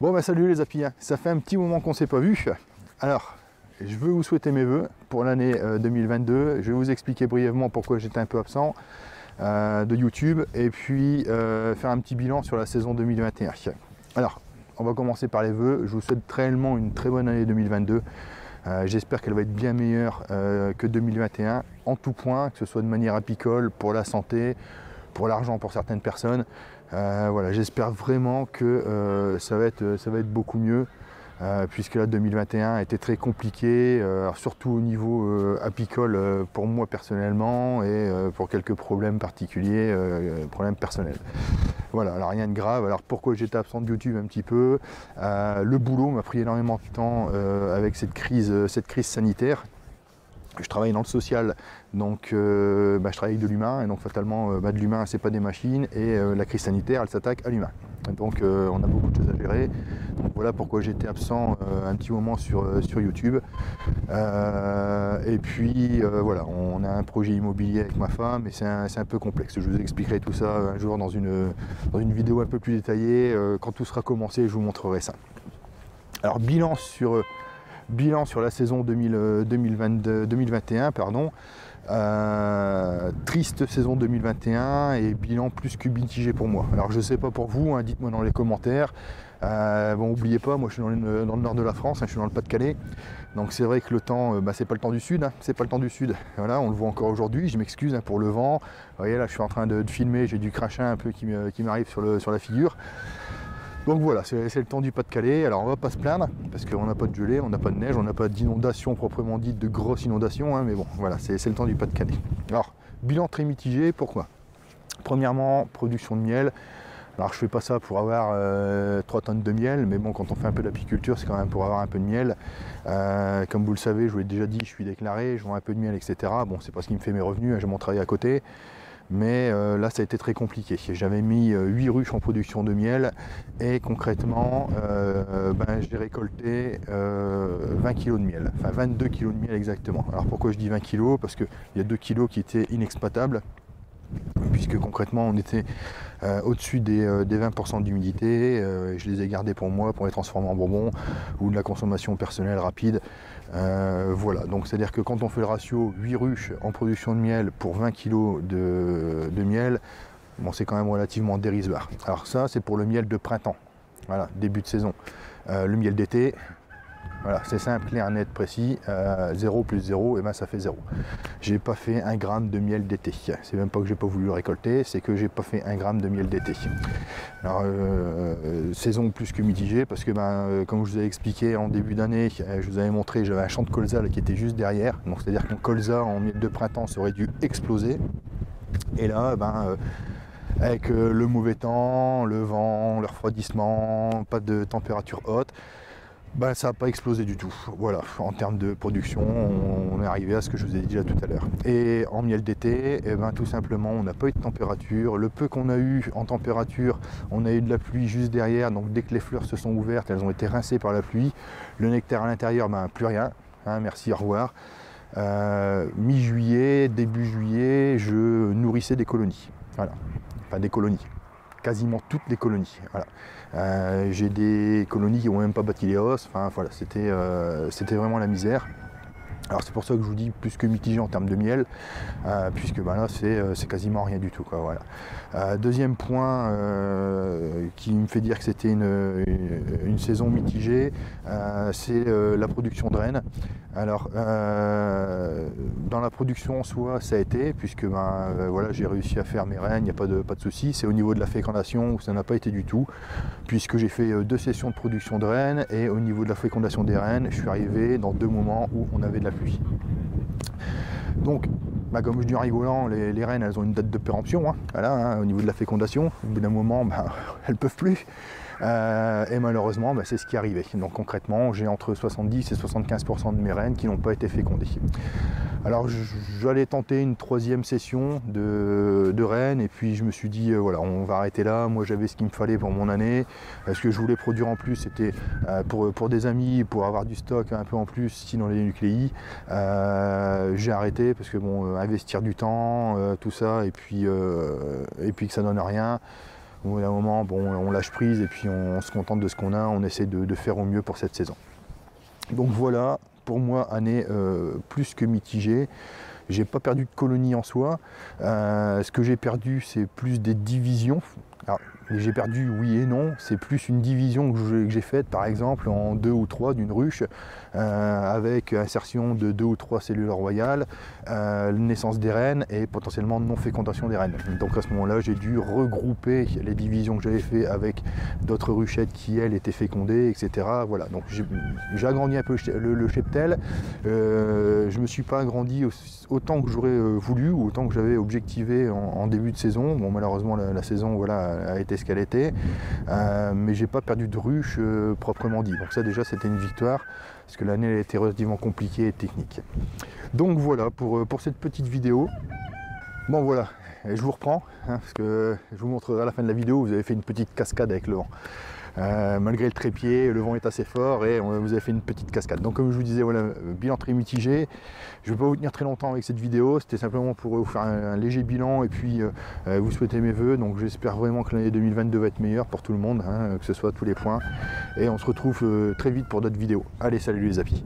Bon bah salut les apis, ça fait un petit moment qu'on ne s'est pas vu. Alors, je veux vous souhaiter mes vœux pour l'année 2022. Je vais vous expliquer brièvement pourquoi j'étais un peu absent de YouTube et puis faire un petit bilan sur la saison 2021. Alors, on va commencer par les vœux. Je vous souhaite réellement une très bonne année 2022. J'espère qu'elle va être bien meilleure que 2021 en tout point, que ce soit de manière apicole, pour la santé, pour l'argent pour certaines personnes. Voilà, j'espère vraiment que ça va être beaucoup mieux, puisque là 2021 a été très compliqué, surtout au niveau apicole pour moi personnellement et pour quelques problèmes particuliers, problèmes personnels. Voilà, alors rien de grave. Alors pourquoi j'étais absent de YouTube un petit peu, le boulot m'a pris énormément de temps avec cette crise sanitaire. Je travaille dans le social, donc je travaille avec de l'humain, et donc fatalement de l'humain c'est pas des machines, et la crise sanitaire elle s'attaque à l'humain. Donc on a beaucoup de choses à gérer. Donc voilà pourquoi j'étais absent un petit moment sur YouTube. Et puis voilà, on a un projet immobilier avec ma femme, et c'est un peu complexe. Je vous expliquerai tout ça un jour dans une vidéo un peu plus détaillée. Quand tout sera commencé, je vous montrerai ça. Alors bilan sur la saison 2021, pardon. Triste saison 2021 et bilan plus que mitigé pour moi. Alors je sais pas pour vous, hein, dites-moi dans les commentaires. Bon, n'oubliez pas, moi je suis dans le nord de la France, hein, je suis dans le Pas-de-Calais. Donc c'est vrai que le temps, c'est pas le temps du sud, hein, c'est pas le temps du sud. Voilà, on le voit encore aujourd'hui, je m'excuse pour le vent. Vous voyez là, je suis en train de filmer, j'ai du crachin un peu qui m'arrive sur la figure. Donc voilà, c'est le temps du Pas-de-Calais. Alors on va pas se plaindre, parce qu'on n'a pas de gelée, on n'a pas de neige, on n'a pas d'inondation proprement dite, de grosses inondations, hein, mais bon, voilà, c'est le temps du Pas-de-Calais. Alors, bilan très mitigé, pourquoi? Premièrement, production de miel. Alors je fais pas ça pour avoir 3 tonnes de miel, mais bon, quand on fait un peu d'apiculture, c'est quand même pour avoir un peu de miel. Comme vous le savez, je vous l'ai déjà dit, je suis déclaré, je vends un peu de miel, etc. Bon, c'est pas ce qui me fait mes revenus, hein, j'ai mon travail à côté. Mais là ça a été très compliqué. J'avais mis 8 ruches en production de miel et concrètement j'ai récolté 20 kg de miel, enfin 22 kg de miel exactement. Alors pourquoi je dis 20 kg? Parce qu'il y a 2 kg qui étaient inexploitables, puisque concrètement on était au-dessus des 20% d'humidité, je les ai gardés pour moi, pour les transformer en bonbons ou de la consommation personnelle rapide. Voilà, donc c'est à dire que quand on fait le ratio 8 ruches en production de miel pour 20 kg de miel, bon, c'est quand même relativement dérisoire. Alors ça c'est pour le miel de printemps, voilà, début de saison. Le miel d'été, voilà, c'est simple, clair, net, précis, 0 plus 0, et ben ça fait 0. J'ai pas fait 1 gramme de miel d'été. C'est même pas que j'ai pas voulu le récolter, c'est que j'ai pas fait 1 gramme de miel d'été. Alors, saison plus que mitigée, parce que comme je vous ai expliqué en début d'année, je vous avais montré, j'avais un champ de colza qui était juste derrière. Donc c'est-à-dire qu'un colza en miel de printemps ça aurait dû exploser. Et là, avec le mauvais temps, le vent, le refroidissement, pas de température haute, ça n'a pas explosé du tout. Voilà, en termes de production, on est arrivé à ce que je vous ai dit là tout à l'heure. Et en miel d'été, tout simplement, on n'a pas eu de température. Le peu qu'on a eu en température, on a eu de la pluie juste derrière. Donc dès que les fleurs se sont ouvertes, elles ont été rincées par la pluie. Le nectar à l'intérieur, plus rien. Hein, merci, au revoir. Mi-juillet, début juillet, je nourrissais des colonies. Voilà, enfin des colonies. Quasiment toutes les colonies. Voilà. J'ai des colonies qui n'ont même pas bâti les os. Enfin voilà, c'était vraiment la misère. Alors c'est pour ça que je vous dis plus que mitigé en termes de miel, puisque là c'est quasiment rien du tout, quoi, voilà. Deuxième point qui me fait dire que c'était une saison mitigée, c'est la production de rennes. Alors dans la production en soi ça a été, puisque voilà, j'ai réussi à faire mes rennes, il n'y a pas de souci. C'est au niveau de la fécondation où ça n'a pas été du tout, puisque j'ai fait 2 sessions de production de rennes, et au niveau de la fécondation des rennes, je suis arrivé dans 2 moments où on avait de la pluie. Donc comme je dis en rigolant, les rennes elles ont une date de péremption, hein, voilà, hein, au niveau de la fécondation. Au bout d'un moment elles peuvent plus, et malheureusement c'est ce qui est arrivé. Donc concrètement j'ai entre 70 et 75% de mes rennes qui n'ont pas été fécondées. Alors j'allais tenter une 3e session de rennes, et puis je me suis dit voilà, on va arrêter là. Moi j'avais ce qu'il me fallait pour mon année. Ce que je voulais produire en plus, c'était pour des amis, pour avoir du stock un peu en plus, sinon les nucléi. J'ai arrêté parce que bon, investir du temps, tout ça, et puis que ça donne rien. Au bout d'un moment, bon, on lâche prise et puis on se contente de ce qu'on a, on essaie de faire au mieux pour cette saison. Donc voilà, pour moi, année plus que mitigée. J'ai pas perdu de colonie en soi. Ce que j'ai perdu, c'est plus des divisions. Alors, j'ai perdu oui et non, c'est plus une division que j'ai faite par exemple en 2 ou 3 d'une ruche avec insertion de 2 ou 3 cellules royales, naissance des reines et potentiellement non-fécondation des reines. Donc à ce moment-là, j'ai dû regrouper les divisions que j'avais fait avec d'autres ruchettes qui elles étaient fécondées, etc. Voilà, donc j'ai agrandi un peu le cheptel. Je me suis pas agrandi autant que j'aurais voulu ou autant que j'avais objectivé en début de saison. Bon, malheureusement la saison voilà, a été ce qu'elle était, mais j'ai pas perdu de ruche proprement dit. Donc ça déjà c'était une victoire parce que l'année a été relativement compliquée et technique. Donc voilà pour cette petite vidéo. Bon voilà, et je vous reprends parce que je vous montrerai à la fin de la vidéo. Vous avez fait une petite cascade avec le vent. Malgré le trépied, le vent est assez fort et vous avez fait une petite cascade. Donc comme je vous disais, voilà, bilan très mitigé. Je ne vais pas vous tenir très longtemps avec cette vidéo, c'était simplement pour vous faire un léger bilan et puis vous souhaiter mes voeux. Donc j'espère vraiment que l'année 2022 va être meilleure pour tout le monde, hein, que ce soit à tous les points. Et on se retrouve très vite pour d'autres vidéos. Allez, salut les apis.